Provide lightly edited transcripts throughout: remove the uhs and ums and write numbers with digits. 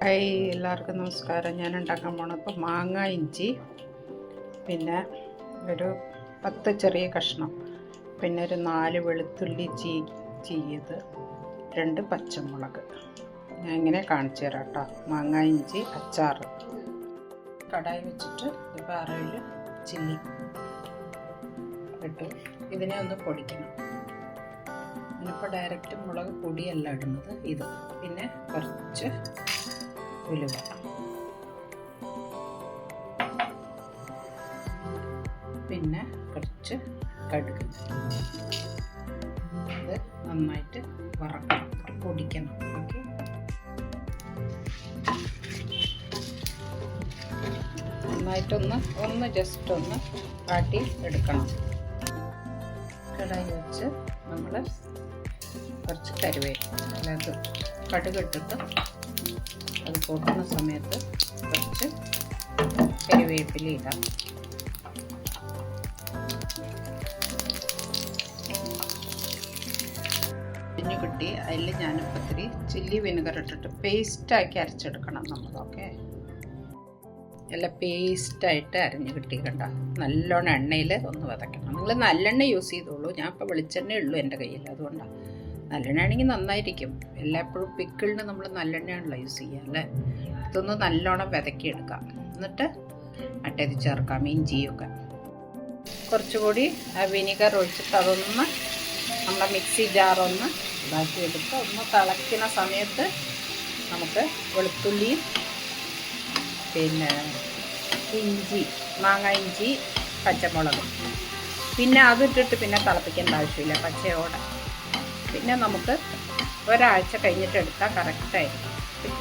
Hi, എല്ലാവർക്കും നമസ്കാരം. ഞാൻ ഉണ്ടാക്കാൻ പോണത് ഇപ്പോൾ മാങ്ങ, ഇഞ്ചി, പിന്നെ ഒരു 10 ചെറിയ കഷ്ണം, പിന്നെ ഒരു 4 വെളുത്തുള്ളി ചീയത്, 2 പച്ചമുളക്. ഞാൻ ഇങ്ങനെ കാണിച്ചു തരാം കേട്ടോ. മാങ്ങ, ഇഞ്ചി, അച്ചാർ. കടായി വെച്ചിട്ട് ഇപ്പോൾ അരയിൽ ചില്ലി ഇട്ടു. ഇതിനെ ഒന്ന് പൊടിക്കണം. ഞാനിപ്പോൾ ഡയറക്റ്റ് മുളക് പൊടിയല്ല ഇടുന്നത്, ഇത്. പിന്നെ കുറച്ച് ഉലുവ, പിന്നെ കുറച്ച് കടുക്. ഇത് നന്നായിട്ട് വറക്കണം, പൊടിക്കണം. ഓക്കെ, നന്നായിട്ടൊന്ന് ജസ്റ്റ് ഒന്ന് കാട്ടി എടുക്കണം. കടായി വെച്ച് നമ്മൾ കുറച്ച് കരുവേപ്പില, അത് കടുക് ഇട്ടിട്ട് അത് പൊട്ടുന്ന സമയത്ത് കുറച്ച് കരുവേപ്പില ഇടാം. ഇനി കിട്ടി അതിൽ ഞാനിപ്പോൾ ഇത്തിരി ചില്ലി വിനെഗർ ഇട്ടിട്ട് പേസ്റ്റാക്കി അരച്ചെടുക്കണം നമ്മൾ. ഓക്കെ, നല്ല പേസ്റ്റായിട്ട് അരഞ്ഞ് കിട്ടി. കണ്ട, നല്ലോണം എണ്ണയിൽ ഒന്ന് വതക്കണം. നിങ്ങൾ നല്ലെണ്ണ യൂസ് ചെയ്തോളൂ. ഞാൻ ഇപ്പോൾ വെളിച്ചെണ്ണ ഉള്ളൂ എൻ്റെ കയ്യിൽ, അതുകൊണ്ടാണ്. നല്ലെണ്ണ ആണെങ്കിൽ നന്നായിരിക്കും. എല്ലായ്പ്പോഴും പിക്കിളിന് നമ്മൾ നല്ലെണ്ണയാണല്ലോ യൂസ് ചെയ്യുക, അല്ലേ? ഇതൊന്ന് നല്ലോണം വിതക്കിയെടുക്കാം. എന്നിട്ട് മറ്റേത് ചേർക്കാം, ഇഞ്ചിയൊക്കെ. കുറച്ചുകൂടി വിനിഗർ ഒഴിച്ചിട്ട് അതൊന്ന് നമ്മുടെ മിക്സി ജാറൊന്ന് ഇതാക്കിയെടുത്ത് ഒന്ന് തിളയ്ക്കുന്ന സമയത്ത് നമുക്ക് വെളുത്തുള്ളിയും പിന്നെ ഇഞ്ചി, മാങ്ങ, ഇഞ്ചി, പച്ചമുളക്, പിന്നെ അതിട്ടിട്ട് പിന്നെ തിളപ്പിക്കേണ്ട ആവശ്യമില്ല, പച്ചയോടെ. പിന്നെ നമുക്ക് ഒരാഴ്ച കഴിഞ്ഞിട്ട് എടുത്താൽ കറക്റ്റായിരിക്കും.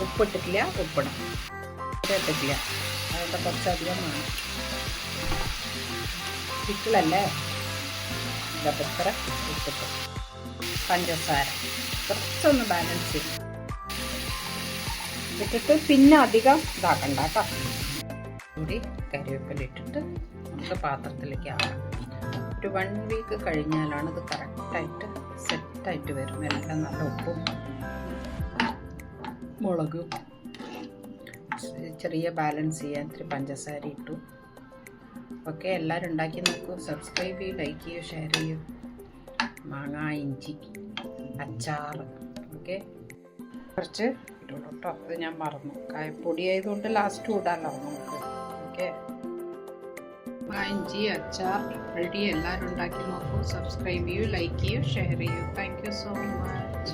ഉപ്പിട്ടിട്ടില്ല, ഉപ്പിടാം. ഇട്ടിട്ടില്ല, അതിൻ്റെ കുറച്ചധികം വേണം. പിക്കിളല്ലേ, ഇതൊക്കെ ഇത്ര ഉപ്പിട്ട്, പഞ്ചസാര കുറച്ചൊന്ന് ബാലൻസ് ചെയ്യും ഇട്ടിട്ട്, പിന്നെ അധികം ഇതാക്കണ്ട കേട്ടോ. കൂടി കരിവേപ്പില ഇട്ടിട്ട് നമുക്ക് പാത്രത്തിലേക്ക് ആകാം. ഒരു 1 വീക്ക് കഴിഞ്ഞാലാണ് ഇത് കറക്റ്റായിട്ട് സെറ്റായിട്ട് വരും. എല്ലാം നല്ല ഉപ്പും മുളകും ചെറിയ ബാലൻസ് ചെയ്യാൻ ഇത്തിരി പഞ്ചസാര ഇട്ടു. ഓക്കെ, എല്ലാവരും ഉണ്ടാക്കി നോക്കൂ. സബ്സ്ക്രൈബ് ചെയ്യൂ, ലൈക്ക് ചെയ്യൂ, ഷെയർ ചെയ്യൂ. മാങ്ങ, ഇഞ്ചി അച്ചാർ. ഓക്കെ, കുറച്ച് ഇട്ടുള്ളൂ കേട്ടോ. അത് ഞാൻ മറന്നു. കായപ്പൊടി ആയതുകൊണ്ട് ലാസ്റ്റ് ഇടാമല്ലോ നമുക്ക്. ഓക്കെ, ഇഞ്ചി അച്ചാർ റെഡി. എല്ലാവരും ഉണ്ടാക്കി നോക്കൂ. സബ്സ്ക്രൈബ് ചെയ്യൂ, ലൈക്ക് ചെയ്യൂ, ഷെയർ ചെയ്യൂ. Thank you so much.